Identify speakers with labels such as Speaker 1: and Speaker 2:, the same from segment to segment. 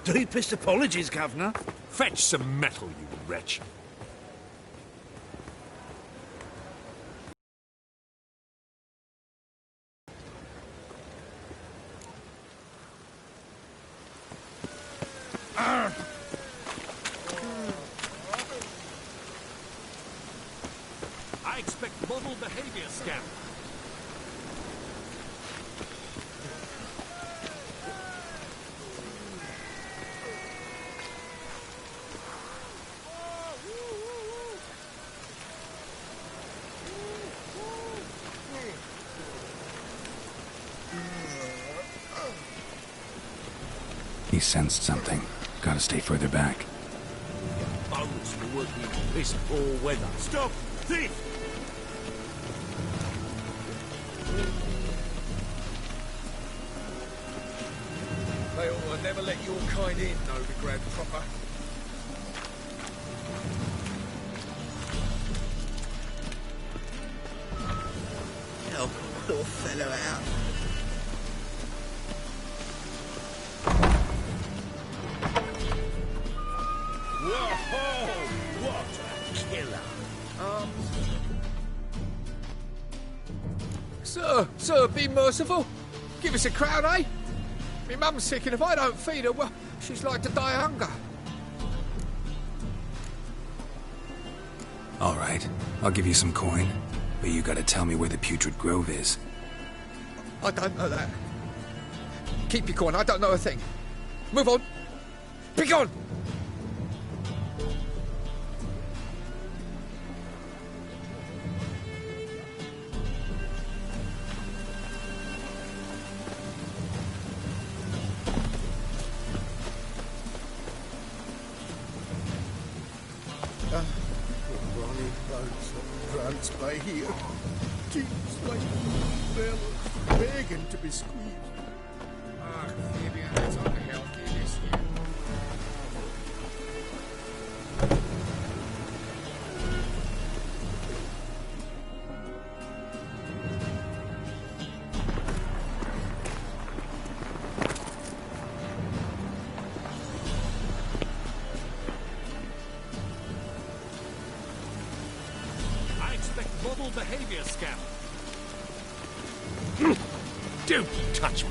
Speaker 1: Deepest apologies, Governor.
Speaker 2: Fetch some metal, you wretch. I expect model behavior scan.
Speaker 3: He sensed something. Gotta stay further back.
Speaker 2: Boats were working in piss poor weather. Stop! Thief!
Speaker 4: They ought to never let your kind in, no, the Grand Proper.
Speaker 1: Help a poor fellow out.
Speaker 2: Whoa! What a killer!
Speaker 4: Sir, be merciful. Give us a crown, eh? Me mum's sick, and if I don't feed her, well, she's like to die of hunger.
Speaker 3: All right, I'll give you some coin, but you gotta tell me where the Putrid Grove is.
Speaker 4: I don't know that. Keep your coin, I don't know a thing. Move on. Be gone!
Speaker 5: Running boats on Grant's Bay here. Keeps like fellas begging to be squeezed.
Speaker 4: Ah, Fabian, that's on the hell. Give this here.
Speaker 2: I expect model behavior scan. Don't touch me.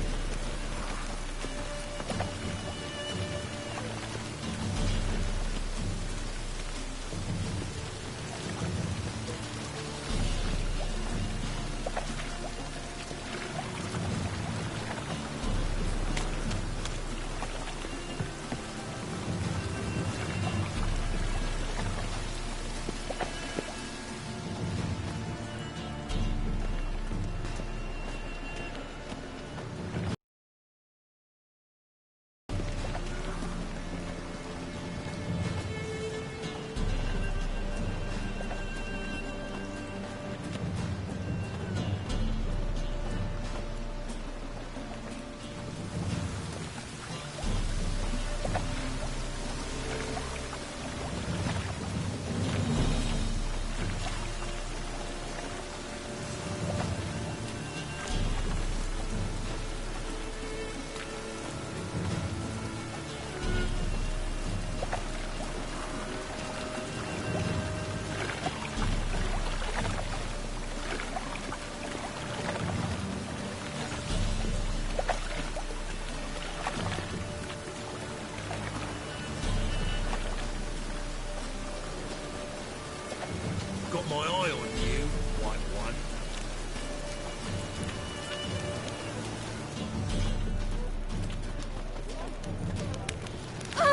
Speaker 2: Got my eye on you, white one.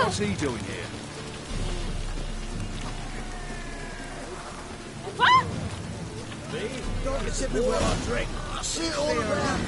Speaker 2: What's he doing here?
Speaker 6: What?
Speaker 1: Me? Don't it's everywhere I drink. I see it all around.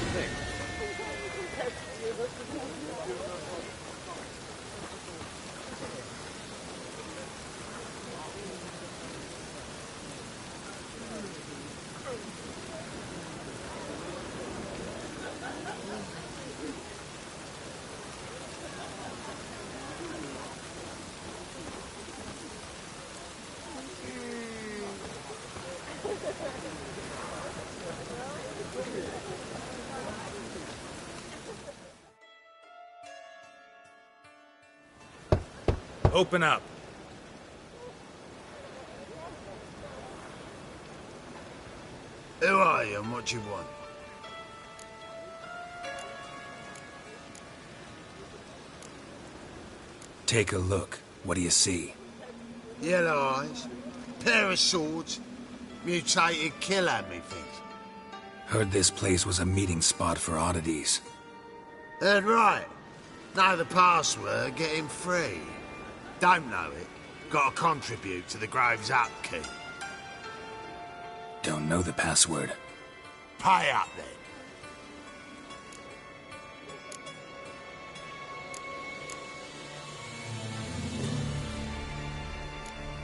Speaker 3: Open up.
Speaker 1: Who are you and what do you want?
Speaker 3: Take a look. What do you see?
Speaker 1: Yellow eyes, pair of swords, mutated killer, methinks.
Speaker 3: Heard this place was a meeting spot for oddities.
Speaker 1: Heard right. Know the password, get him free. Don't know it, gotta contribute to the Grove's upkeep.
Speaker 3: Don't know the password.
Speaker 1: Pay up then.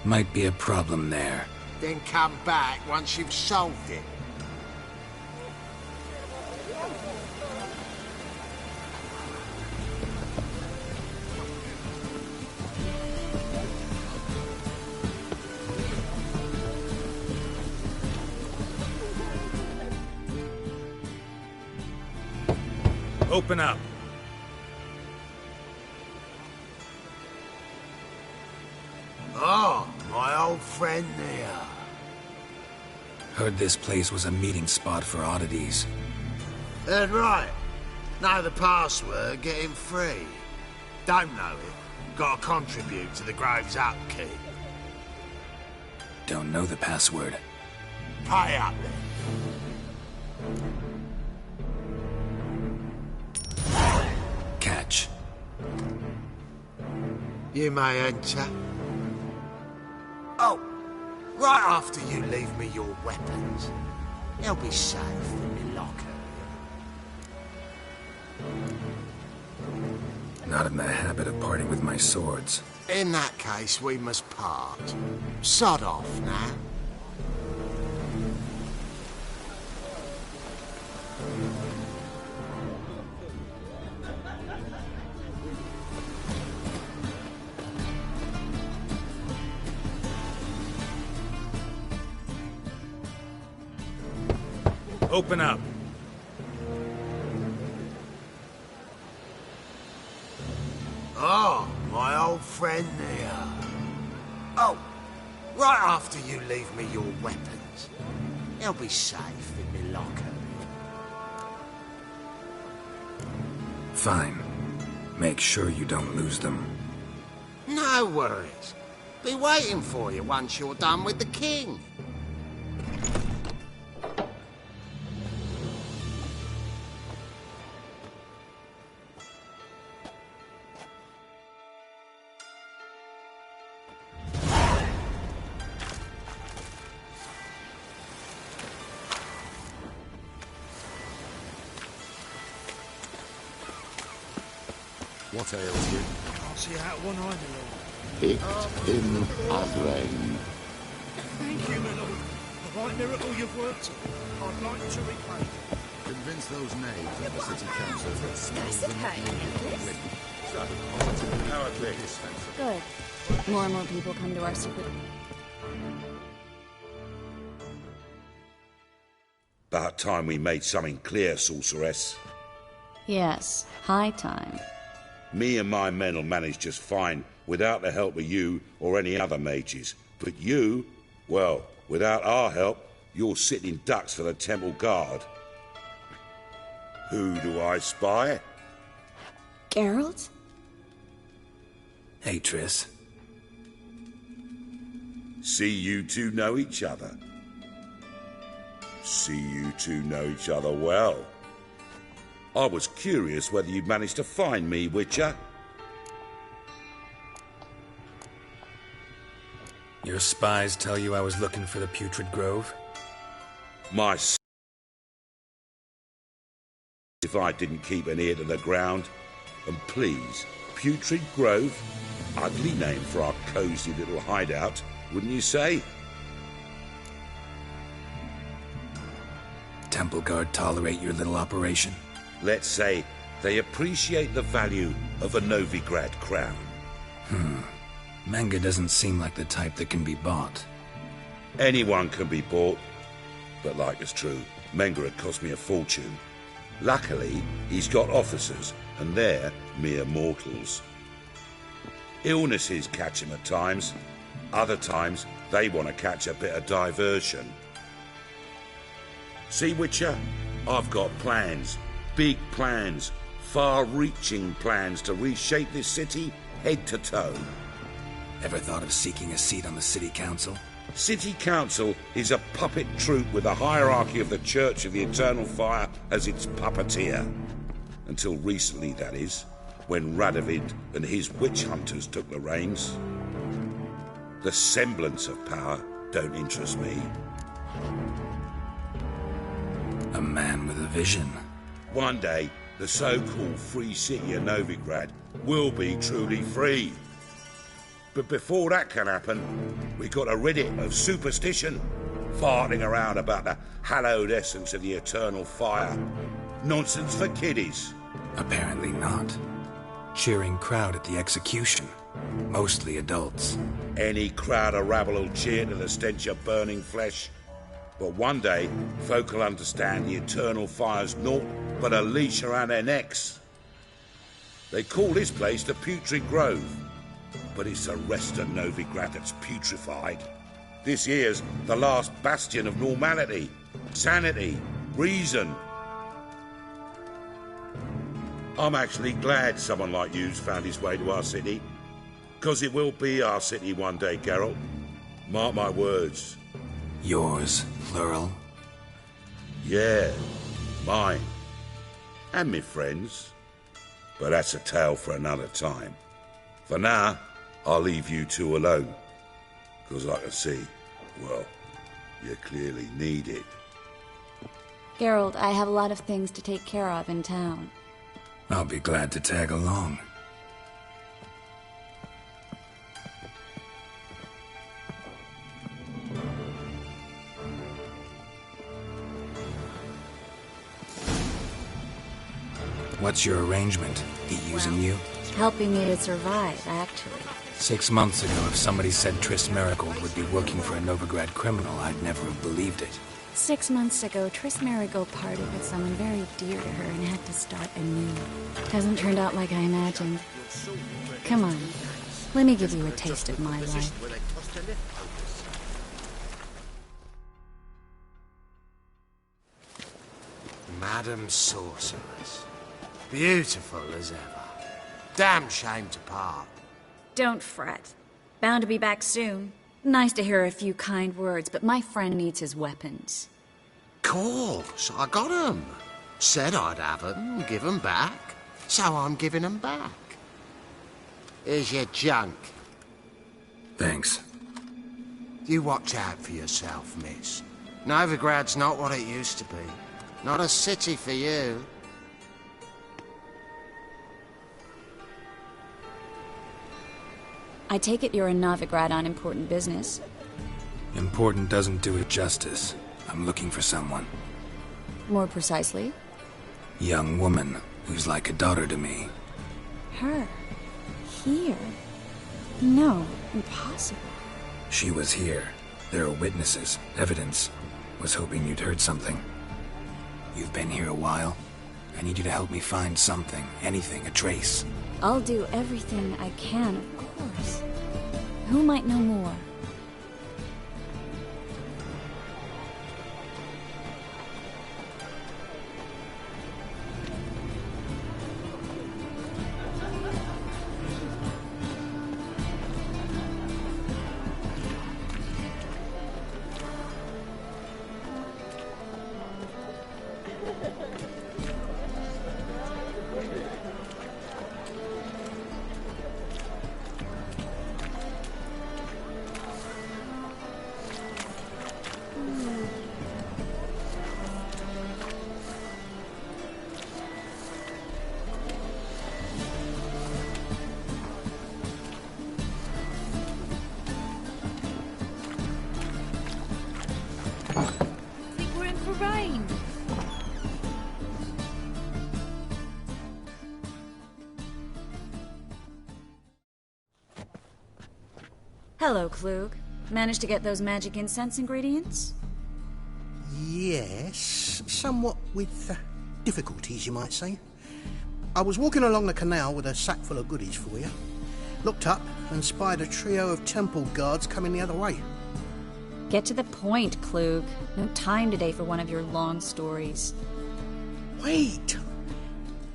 Speaker 3: Might be a problem there.
Speaker 1: Then come back once you've solved it.
Speaker 3: Open up.
Speaker 1: Oh, my old friend there.
Speaker 3: Heard this place was a meeting spot for oddities.
Speaker 1: Heard right. Know the password, get him free. Don't know it, gotta contribute to the Grove's upkeep.
Speaker 3: Don't know the password.
Speaker 1: Pay up then.
Speaker 3: Catch.
Speaker 1: You may enter. Oh, right after you leave me your weapons. They'll be safe in my locker.
Speaker 3: Not in the habit of parting with my swords.
Speaker 1: In that case, we must part. Sod off now.
Speaker 3: Open up.
Speaker 1: Oh, my old friend there. Oh, right after you leave me your weapons. They'll be safe in my locker.
Speaker 3: Fine. Make sure you don't lose them.
Speaker 1: No worries. Be waiting for you once you're done with the king.
Speaker 2: What ails you?
Speaker 5: Can't see out one eye, my lord.
Speaker 6: Picked him ugly.
Speaker 5: Thank you, my lord. The right miracle you've worked. I'd like to repay.
Speaker 2: Convince those knaves of the city council that how at this.
Speaker 7: Good. More and more people come to our secret.
Speaker 8: About time we made something clear, sorceress.
Speaker 7: Yes, high time.
Speaker 8: Me and my men will manage just fine without the help of you or any other mages. But you, well, without our help, you're sitting ducks for the temple guard. Who do I spy?
Speaker 7: Geralt?
Speaker 3: Hey, Triss.
Speaker 8: See you two know each other. See you two know each other well. I was curious whether you'd managed to find me, Witcher.
Speaker 3: Your spies tell you I was looking for the Putrid Grove?
Speaker 8: My if I didn't keep an ear to the ground. And please, Putrid Grove, ugly name for our cosy little hideout, wouldn't you say?
Speaker 3: Temple Guard tolerate your little operation?
Speaker 8: Let's say they appreciate the value of a Novigrad crown.
Speaker 3: Manga doesn't seem like the type that can be bought.
Speaker 8: Anyone can be bought, but like it's true, Menga had cost me a fortune. Luckily, he's got officers, and they're mere mortals. Illnesses catch 'em at times. Other times, they want to catch a bit of diversion. See, Witcher? I've got plans. Big plans. Far-reaching plans to reshape this city head to toe.
Speaker 3: Ever thought of seeking a seat on the city council?
Speaker 8: City Council is a puppet troupe with the hierarchy of the Church of the Eternal Fire as its puppeteer. Until recently, that is, when Radovid and his witch hunters took the reins. The semblance of power don't interest me.
Speaker 3: A man with a vision.
Speaker 8: One day, the so-called free city of Novigrad will be truly free. But before that can happen, we got to rid it of superstition, farting around about the hallowed essence of the eternal fire. Nonsense for kiddies.
Speaker 3: Apparently not. Cheering crowd at the execution. Mostly adults.
Speaker 8: Any crowd of rabble will cheer to the stench of burning flesh. But one day, folk will understand the eternal fire's naught but a leash around their necks. They call this place the Putrid Grove, but it's the rest of Novigrad that's putrefied. This here's the last bastion of normality, sanity, reason. I'm actually glad someone like you's found his way to our city, because it will be our city one day, Geralt. Mark my words.
Speaker 3: Yours, plural?
Speaker 8: Yeah, mine. And me friends. But that's a tale for another time. For now, I'll leave you two alone. Because I can see, well, you clearly need it.
Speaker 7: Geralt, I have a lot of things to take care of in town.
Speaker 3: I'll be glad to tag along. What's your arrangement? He using you?
Speaker 7: Helping me to survive, actually.
Speaker 3: 6 months ago, if somebody said Triss Merigold would be working for a Novigrad criminal, I'd never have believed it.
Speaker 7: 6 months ago, Triss Merigold parted with someone very dear to her and had to start anew. Hasn't turned out like I imagined. Come on, let me give you a taste of my life.
Speaker 1: Madam Sorceress. Beautiful as ever. Damn shame to part.
Speaker 7: Don't fret. Bound to be back soon. Nice to hear a few kind words, but my friend needs his weapons.
Speaker 1: Course, I got 'em. Said I'd have 'em, give 'em back. So I'm giving 'em back. Here's your junk.
Speaker 3: Thanks.
Speaker 1: You watch out for yourself, miss. Novigrad's not what it used to be. Not a city for you.
Speaker 7: I take it you're in Novigrad on important business.
Speaker 3: Important doesn't do it justice. I'm looking for someone.
Speaker 7: More precisely?
Speaker 3: Young woman who's like a daughter to me.
Speaker 7: Her? Here? No, impossible.
Speaker 3: She was here. There are witnesses, evidence. Was hoping you'd heard something. You've been here a while. I need you to help me find something, anything, a trace.
Speaker 7: I'll do everything I can, of course. Who might know more? Hello, Klug. Managed to get those magic incense ingredients?
Speaker 5: Yes, somewhat with difficulties, you might say. I was walking along the canal with a sack full of goodies for you. Looked up and spied a trio of temple guards coming the other way.
Speaker 7: Get to the point, Klug. No time today for one of your long stories.
Speaker 5: Wait!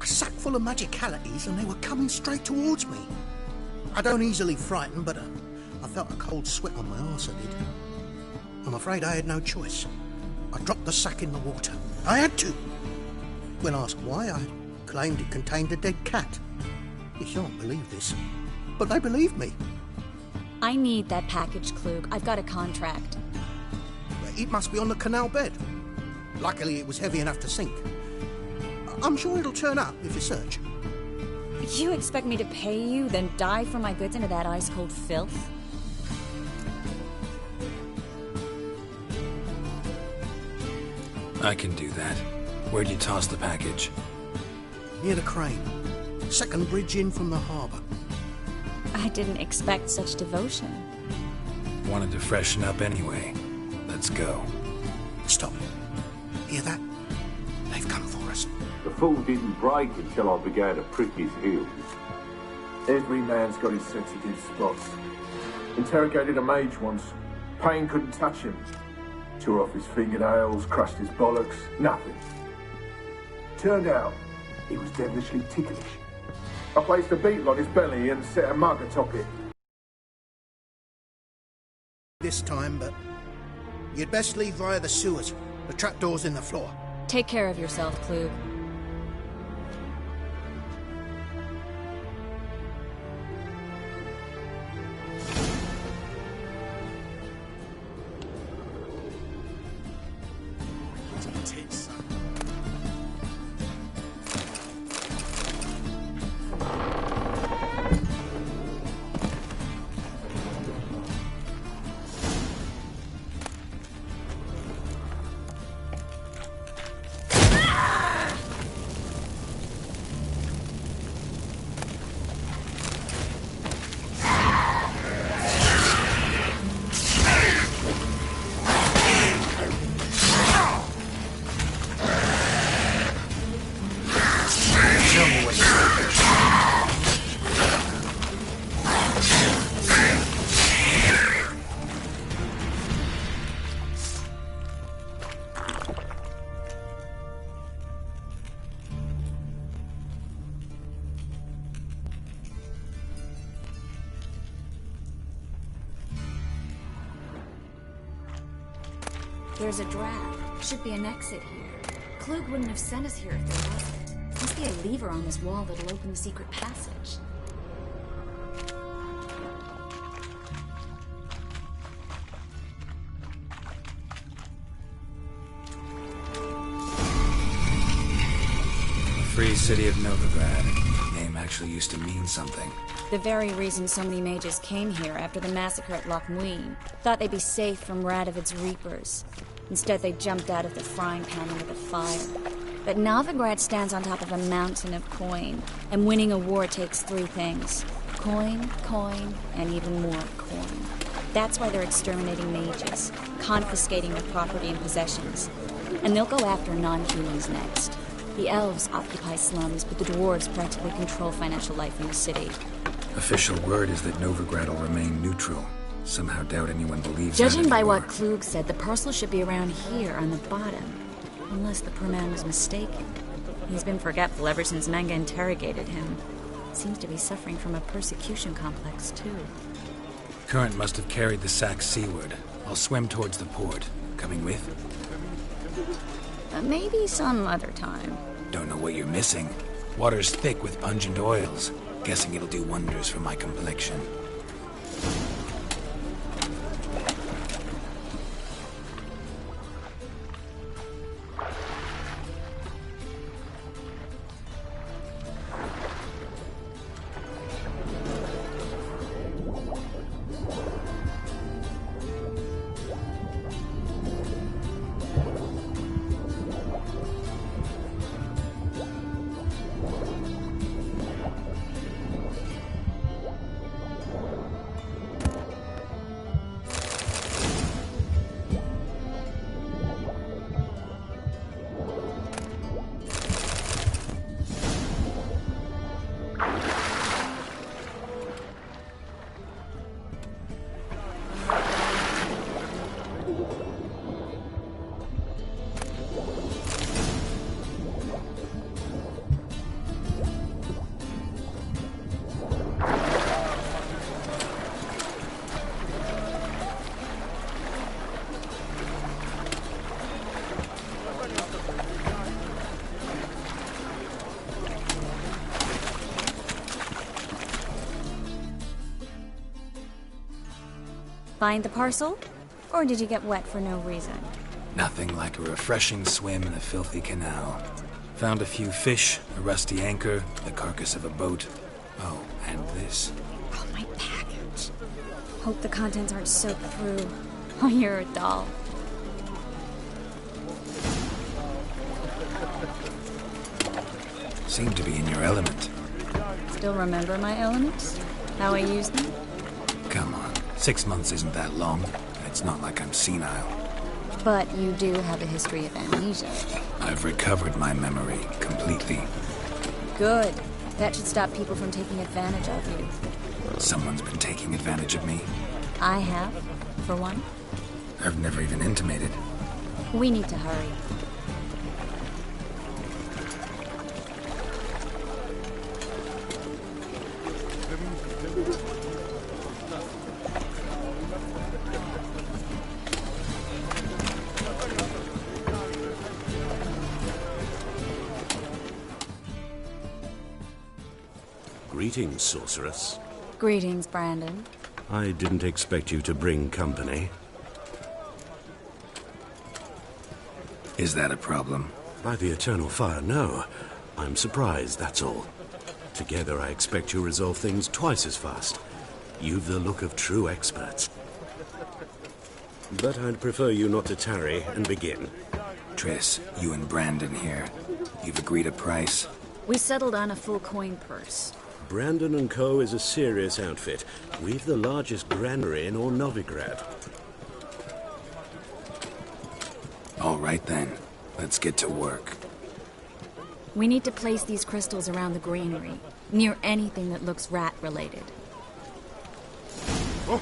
Speaker 5: A sack full of magicalities and they were coming straight towards me. I don't easily frighten, but I felt a cold sweat on my arse, I did. I'm afraid I had no choice. I dropped the sack in the water. I had to. When asked why, I claimed it contained a dead cat. You shan't believe this, but they believed me.
Speaker 7: I need that package, Klug. I've got a contract.
Speaker 5: It must be on the canal bed. Luckily, it was heavy enough to sink. I'm sure it'll turn up if you search.
Speaker 7: You expect me to pay you, then dive for my goods into that ice-cold filth?
Speaker 3: I can do that. Where'd you toss the package?
Speaker 5: Near the crane. Second bridge in from the harbour.
Speaker 7: I didn't expect such devotion.
Speaker 3: Wanted to freshen up anyway. Let's go.
Speaker 5: Stop. Hear that? They've come for us.
Speaker 9: The fool didn't break until I began to prick his heels.
Speaker 10: Every man's got his sensitive spots. Interrogated a mage once. Pain couldn't touch him. Tore off his fingernails, crushed his bollocks, nothing. Turned out, he was devilishly ticklish. I placed a beetle on his belly and set a mug atop it.
Speaker 5: This time, but you'd best leave via the sewers. The trapdoor's in the floor.
Speaker 7: Take care of yourself, Klug. There's a draft. Should be an exit here. Klug wouldn't have sent us here if there wasn't. Must be a lever on this wall that'll open the secret passage.
Speaker 3: Free City of Novigrad. Name actually used to mean something.
Speaker 7: The very reason so many mages came here after the massacre at Loch Muin. Thought they'd be safe from Radovid's reapers. Instead, they jumped out of the frying pan into the fire. But Novigrad stands on top of a mountain of coin, and winning a war takes three things. Coin, coin, and even more coin. That's why they're exterminating mages, confiscating their property and possessions. And they'll go after non-humans next. The elves occupy slums, but the dwarves practically control financial life in the city.
Speaker 3: Official word is that Novigrad will remain neutral. Somehow doubt anyone believes that
Speaker 7: Judging by
Speaker 3: anymore.
Speaker 7: what Klug said, the parcel should be around here on the bottom. Unless the poor man was mistaken. He's been forgetful ever since Manga interrogated him. Seems to be suffering from a persecution complex, too.
Speaker 3: Current must have carried the sack seaward. I'll swim towards the port. Coming with?
Speaker 7: Maybe some other time.
Speaker 3: Don't know what you're missing. Water's thick with pungent oils. Guessing it'll do wonders for my complexion.
Speaker 7: Find the parcel? Or did you get wet for no reason?
Speaker 3: Nothing like a refreshing swim in a filthy canal. Found a few fish, a rusty anchor, the carcass of a boat. Oh, and this.
Speaker 7: Oh, my package. Hope the contents aren't soaked through. Oh, you're a doll.
Speaker 3: Seem to be in your element.
Speaker 7: Still remember my elements? How I use them?
Speaker 3: Come on, 6 months isn't that long. It's not like I'm senile.
Speaker 7: But you do have a history of amnesia.
Speaker 3: I've recovered my memory completely.
Speaker 7: Good. That should stop people from taking advantage of you.
Speaker 3: Someone's been taking advantage of me.
Speaker 7: I have, for one.
Speaker 3: I've never even intimated.
Speaker 7: We need to hurry.
Speaker 2: Greetings, sorceress.
Speaker 7: Greetings, Brandon.
Speaker 2: I didn't expect you to bring company.
Speaker 3: Is that a problem?
Speaker 2: By the eternal fire, no. I'm surprised, that's all. Together, I expect you resolve things twice as fast. You've the look of true experts. But I'd prefer you not to tarry and begin.
Speaker 3: Triss, you and Brandon here. You've agreed a price?
Speaker 7: We settled on a full coin purse.
Speaker 2: Brandon & Co. is a serious outfit. We've the largest granary in all Novigrad.
Speaker 3: All right then. Let's get to work.
Speaker 7: We need to place these crystals around the granary, near anything that looks rat-related.
Speaker 2: Oh.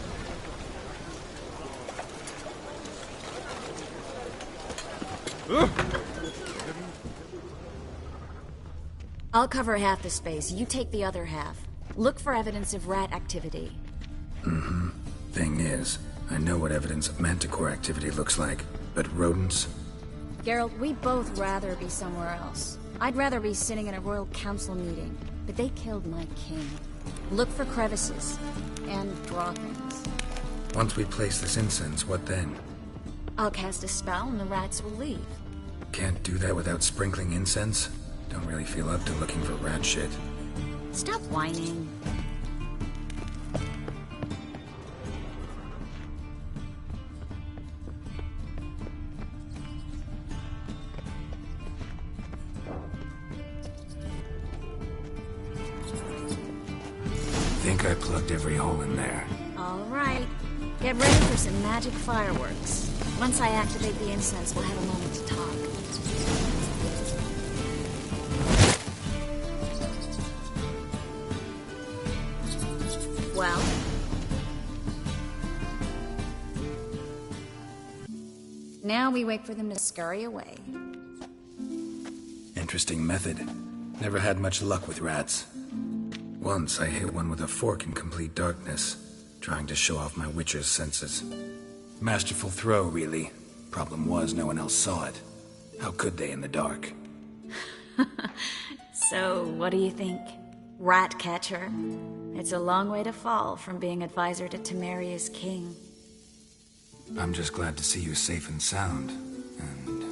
Speaker 7: I'll cover half the space, you take the other half. Look for evidence of rat activity.
Speaker 3: Mm-hmm. Thing is, I know what evidence of manticore activity looks like, but rodents?
Speaker 7: Geralt, we'd both rather be somewhere else. I'd rather be sitting in a royal council meeting, but they killed my king. Look for crevices, and draw things.
Speaker 3: Once we place this incense, what then?
Speaker 7: I'll cast a spell and the rats will leave.
Speaker 3: Can't do that without sprinkling incense? Don't really feel up to looking for rat shit.
Speaker 7: Stop whining.
Speaker 3: Think I plugged every hole in there.
Speaker 7: All right. Get ready for some magic fireworks. Once I activate the incense, we'll have a moment to talk. Well? Now we wait for them to scurry away.
Speaker 3: Interesting method. Never had much luck with rats. Once I hit one with a fork in complete darkness, trying to show off my witcher's senses. Masterful throw, really. Problem was, no one else saw it. How could they in the dark?
Speaker 7: So, what do you think? Rat catcher? It's a long way to fall from being advisor to Temeria's king.
Speaker 3: I'm just glad to see you safe and sound, and...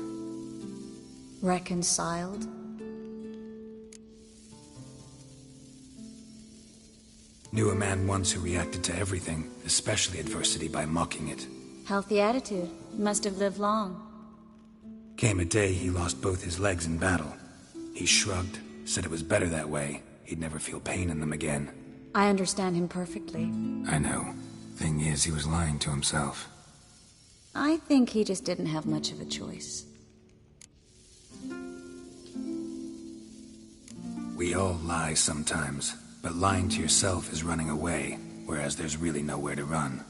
Speaker 7: Reconciled?
Speaker 3: Knew a man once who reacted to everything, especially adversity, by mocking it.
Speaker 7: Healthy attitude. Must have lived long.
Speaker 3: Came a day he lost both his legs in battle. He shrugged, said it was better that way. He'd never feel pain in them again.
Speaker 7: I understand him perfectly.
Speaker 3: I know. Thing is, he was lying to himself.
Speaker 7: I think he just didn't have much of a choice.
Speaker 3: We all lie sometimes, but lying to yourself is running away, whereas there's really nowhere to run.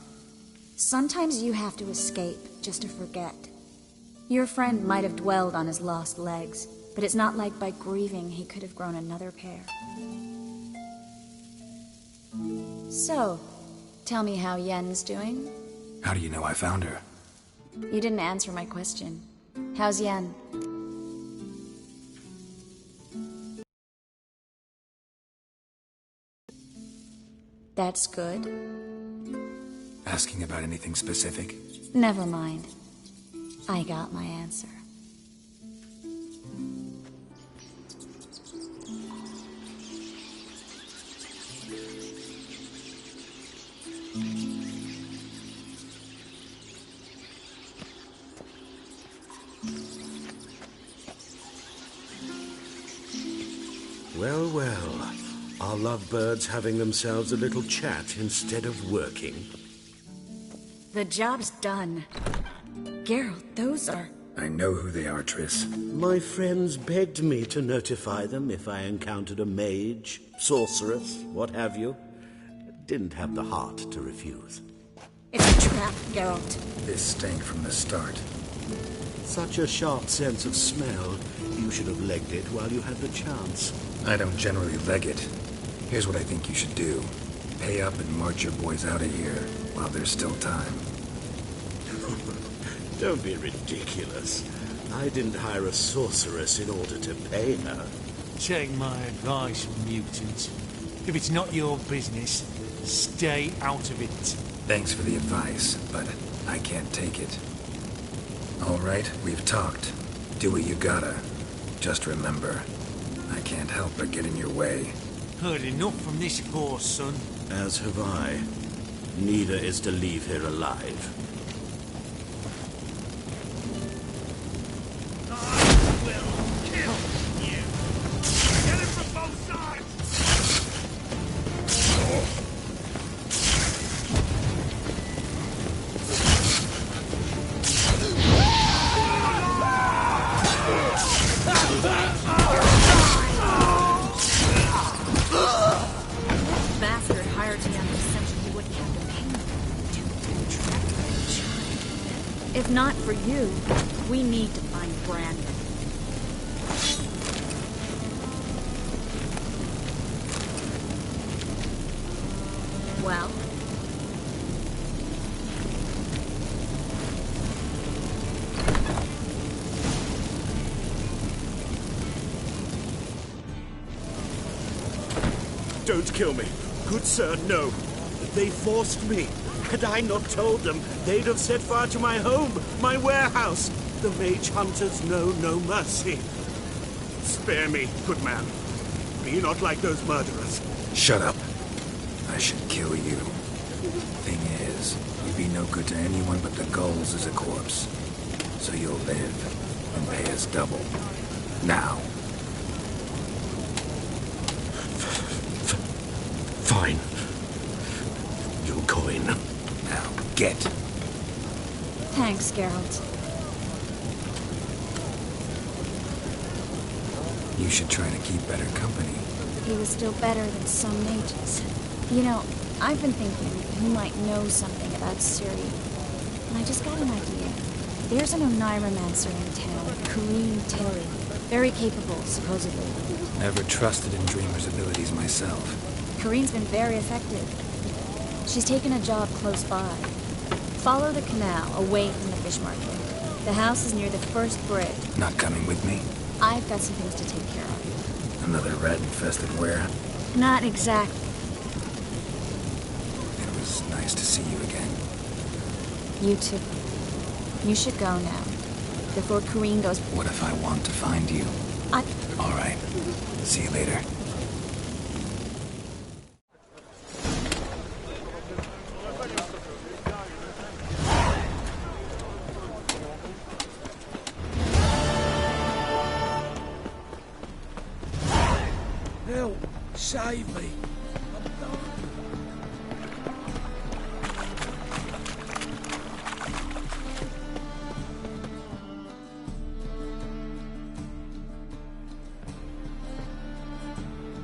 Speaker 7: Sometimes you have to escape, just to forget. Your friend might have dwelled on his lost legs, but it's not like by grieving he could have grown another pair. So, tell me how Yen's doing?
Speaker 3: How do you know I found her?
Speaker 7: You didn't answer my question. How's Yen? That's good.
Speaker 3: Asking about anything specific?
Speaker 7: Never mind. I got my answer.
Speaker 2: Well, well. Are lovebirds having themselves a little chat instead of working?
Speaker 7: The job's done. Geralt, those are...
Speaker 3: I know who they are, Triss.
Speaker 2: My friends begged me to notify them if I encountered a mage, sorceress, what have you. Didn't have the heart to refuse.
Speaker 7: It's a trap, Geralt.
Speaker 3: This stank from the start.
Speaker 2: Such a sharp sense of smell. You should have legged it while you had the chance.
Speaker 3: I don't generally leg it. Here's what I think you should do. Pay up and march your boys out of here while there's still time.
Speaker 2: Don't be ridiculous. I didn't hire a sorceress in order to pay her.
Speaker 11: Take my advice, mutant. If it's not your business, stay out of it.
Speaker 3: Thanks for the advice, but I can't take it. All right, we've talked. Do what you gotta. Just remember, I can't help but get in your way.
Speaker 11: Heard enough from this horse, son.
Speaker 2: As have I. Neither is to leave here alive.
Speaker 7: Bastard hired me on the assumption he wouldn't have to pay me to attract a child. If not for you, we need to find Brandon. Well?
Speaker 2: Don't kill me. Good sir, no. They forced me. Had I not told them, they'd have set fire to my home, my warehouse. The mage hunters know no mercy. Spare me, good man. Be not like those murderers.
Speaker 3: Shut up. I should kill you. Thing is, you'd be no good to anyone but the gulls as a corpse. So you'll live and pay us double. Now.
Speaker 2: Fine. Your coin.
Speaker 3: Now, get.
Speaker 7: Thanks, Geralt.
Speaker 3: You should try to keep better company.
Speaker 7: He was still better than some mages. You know, I've been thinking he might know something about Ciri. And I just got an idea. There's an Oneiromancer in town, Corrine Tilly. Very capable, supposedly.
Speaker 3: Never trusted in Dreamer's abilities myself.
Speaker 7: Corrine's been very effective. She's taken a job close by. Follow the canal, away from the fish market. The house is near the first bridge.
Speaker 3: Not coming with me?
Speaker 7: I've got some things to take care of.
Speaker 3: Another rat-infested where?
Speaker 7: Not exactly.
Speaker 3: It was nice to see you again.
Speaker 7: You too. You should go now. Before Corrine goes...
Speaker 3: What if I want to find you? All right. See you later.
Speaker 4: Help! Save me!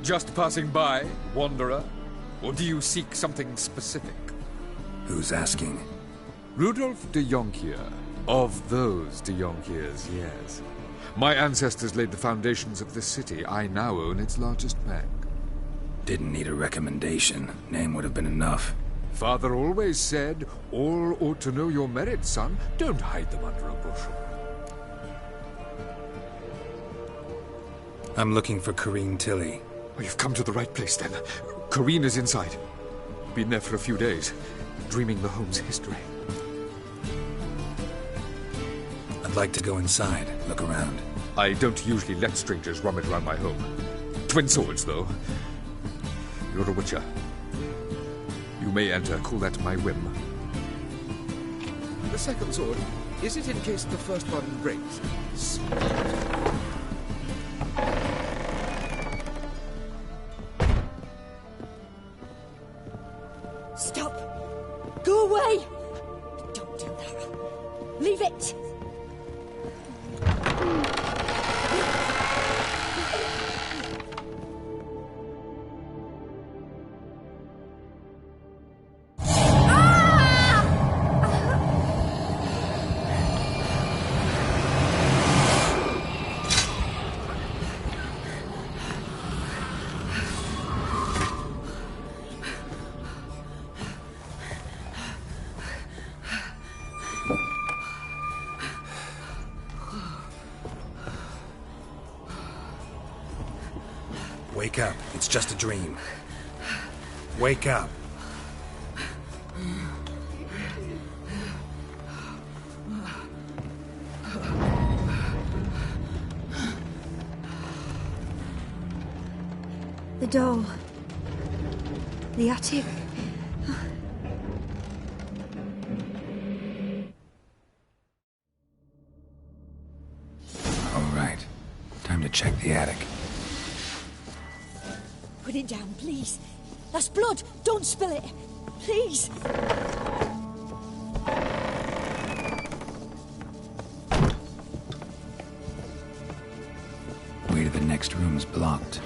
Speaker 4: Just passing by, wanderer? Or do you seek something specific?
Speaker 3: Who's asking?
Speaker 4: Rudolf de Jonkier. Of those de Jonkiers, yes. My ancestors laid the foundations of this city. I now own its largest bank.
Speaker 3: Didn't need a recommendation. Name would have been enough.
Speaker 4: Father always said, all ought to know your merits, son. Don't hide them under a bushel.
Speaker 3: I'm looking for Corrine Tilly.
Speaker 4: Oh, you've come to the right place, then. Corrine is inside. been there for a few days, dreaming the home's history.
Speaker 3: I'd like to go inside, look around.
Speaker 4: I don't usually let strangers rummage around my home. Twin swords, though. You're a witcher. You may enter, call that my whim.
Speaker 12: The second sword, is it in case the first one breaks?
Speaker 13: Stop! Go away! Don't do that. Leave it!
Speaker 3: Wake up. It's just a dream. Wake up.
Speaker 13: The doll. The attic.
Speaker 3: All right. Time to check the attic.
Speaker 13: Put it down, please. That's blood. Don't spill it. Please.
Speaker 3: Way to the next room's blocked.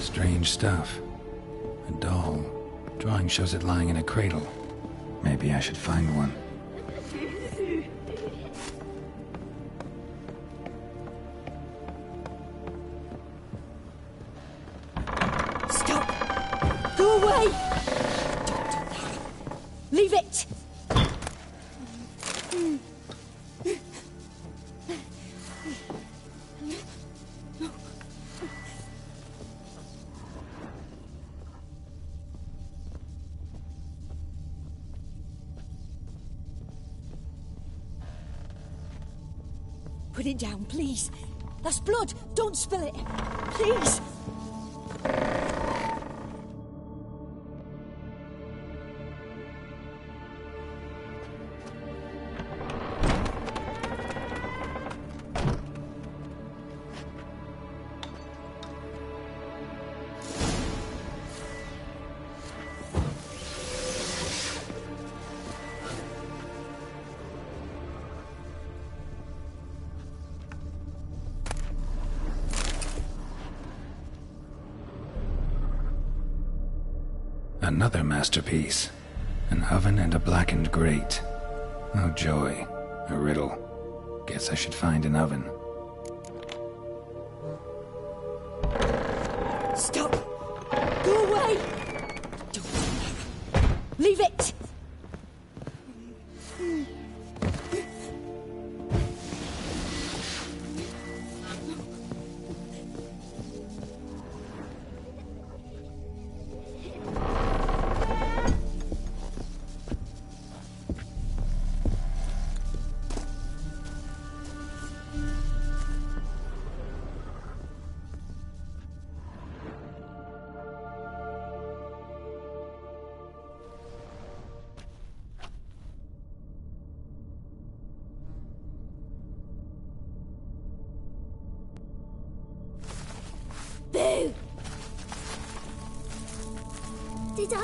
Speaker 3: Strange stuff. A doll. Drawing shows it lying in a cradle. Maybe I should find one.
Speaker 13: Stop! Go away! Don't do that. Leave it! Put it down, please. That's blood. Don't spill it. Please.
Speaker 3: Another masterpiece. An oven and a blackened grate. Oh joy. A riddle. Guess I should find an oven.
Speaker 13: Stop! Go away! Don't do that. Leave it!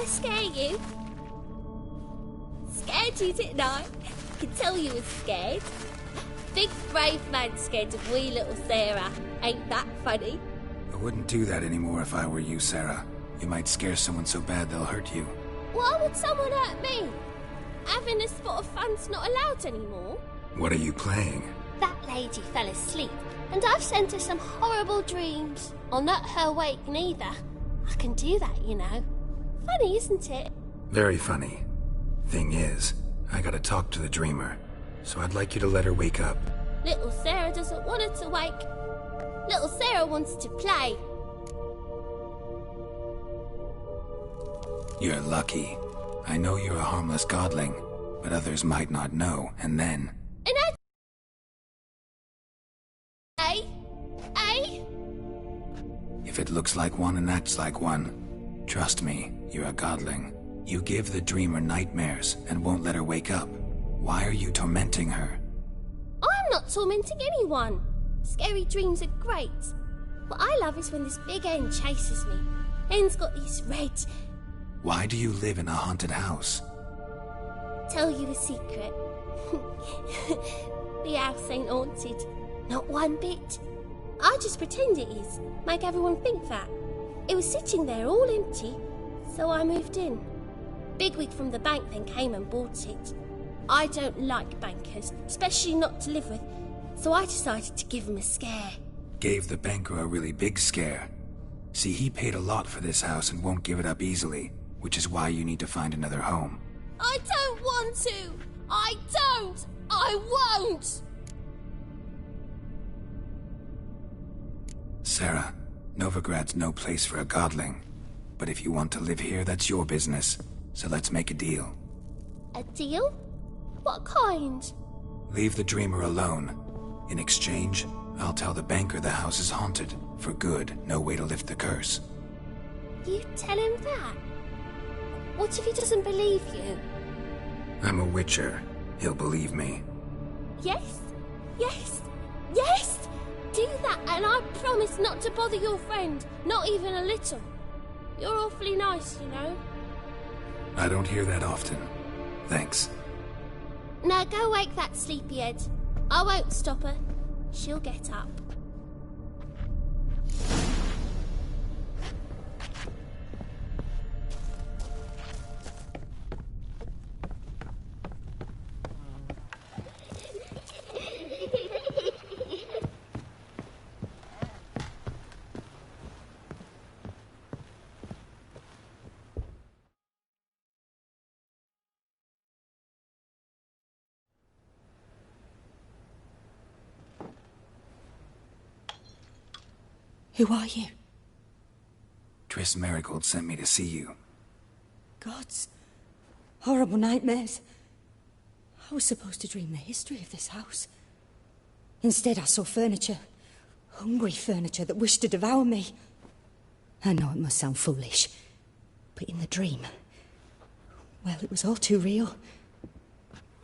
Speaker 14: I scare you? Scared you, didn't I? Could tell you was scared. Big brave man scared of wee little Sarah. Ain't that funny?
Speaker 3: I wouldn't do that anymore if I were you, Sarah. You might scare someone so bad they'll hurt you.
Speaker 14: Why would someone hurt me? Having a spot of fun's not allowed anymore.
Speaker 3: What are you playing?
Speaker 14: That lady fell asleep, and I've sent her some horrible dreams. I'll not her wake neither. I can do that, you know. Funny, isn't it?
Speaker 3: Very funny. Thing is, I gotta talk to the dreamer, so I'd like you to let her wake up.
Speaker 14: Little Sarah doesn't want her to wake. Little Sarah wants to play.
Speaker 3: You're lucky. I know you're a harmless godling, but others might not know, and then...
Speaker 14: And
Speaker 3: If it looks like one and acts like one, trust me, you're a godling. You give the dreamer nightmares and won't let her wake up. Why are you tormenting her?
Speaker 14: I'm not tormenting anyone. Scary dreams are great. What I love is when this big hen chases me. Hen's got these red...
Speaker 3: Why do you live in a haunted house?
Speaker 14: Tell you a secret. The house ain't haunted. Not one bit. I just pretend it is. Make everyone think that. It was sitting there all empty, so I moved in. Bigwig from the bank then came and bought it. I don't like bankers, especially not to live with, so I decided to give him a scare.
Speaker 3: Gave the banker a really big scare. See, he paid a lot for this house and won't give it up easily, which is why you need to find another home.
Speaker 14: I don't want to! I don't! I won't!
Speaker 3: Sarah, Novigrad's no place for a godling. But if you want to live here, that's your business. So let's make a deal.
Speaker 14: A deal? What kind?
Speaker 3: Leave the dreamer alone. In exchange, I'll tell the banker the house is haunted. For good, no way to lift the curse.
Speaker 14: You tell him that? What if he doesn't believe you?
Speaker 3: I'm a witcher. He'll believe me.
Speaker 14: Yes? Yes? Yes! Do that, and I promise not to bother your friend. Not even a little. You're awfully nice, you know.
Speaker 3: I don't hear that often. Thanks.
Speaker 14: Now go wake that sleepyhead. I won't stop her. She'll get up.
Speaker 13: Who are you?
Speaker 3: Triss Marigold sent me to see you.
Speaker 13: Gods. Horrible nightmares. I was supposed to dream the history of this house. Instead, I saw furniture. Hungry furniture that wished to devour me. I know it must sound foolish, but in the dream, well, it was all too real.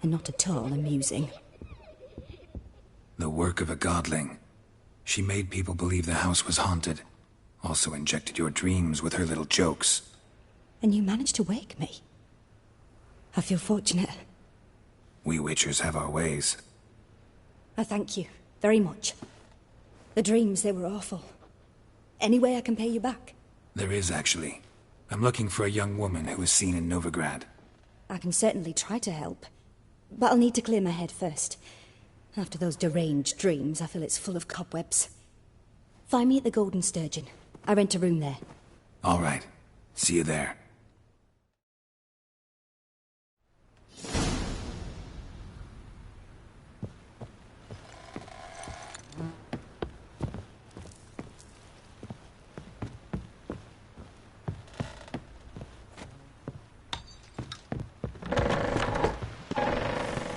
Speaker 13: And not at all amusing.
Speaker 3: The work of a godling. She made people believe the house was haunted. Also injected your dreams with her little jokes.
Speaker 13: And you managed to wake me. I feel fortunate.
Speaker 3: We witchers have our ways.
Speaker 13: I thank you very much. The dreams, they were awful. Any way I can pay you back?
Speaker 3: There is, actually. I'm looking for a young woman who was seen in Novigrad.
Speaker 13: I can certainly try to help. But I'll need to clear my head first. After those deranged dreams, I feel it's full of cobwebs. Find me at the Golden Sturgeon. I rent a room there.
Speaker 3: All right. See you there.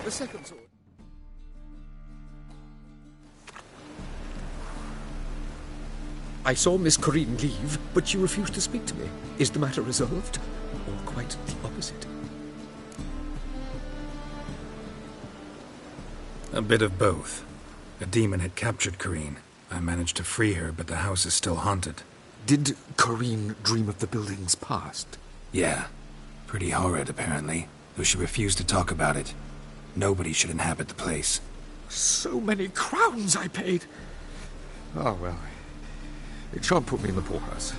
Speaker 12: The second sword. I saw Miss Corinne leave, but she refused to speak to me. Is the matter resolved? Or quite the opposite?
Speaker 3: A bit of both. A demon had captured Corinne. I managed to free her, but the house is still haunted.
Speaker 4: Did Corinne dream of the building's past?
Speaker 3: Yeah. Pretty horrid, apparently. Though she refused to talk about it. Nobody should inhabit the place.
Speaker 4: So many crowns I paid! Oh, well. It shan't put me in the poorhouse.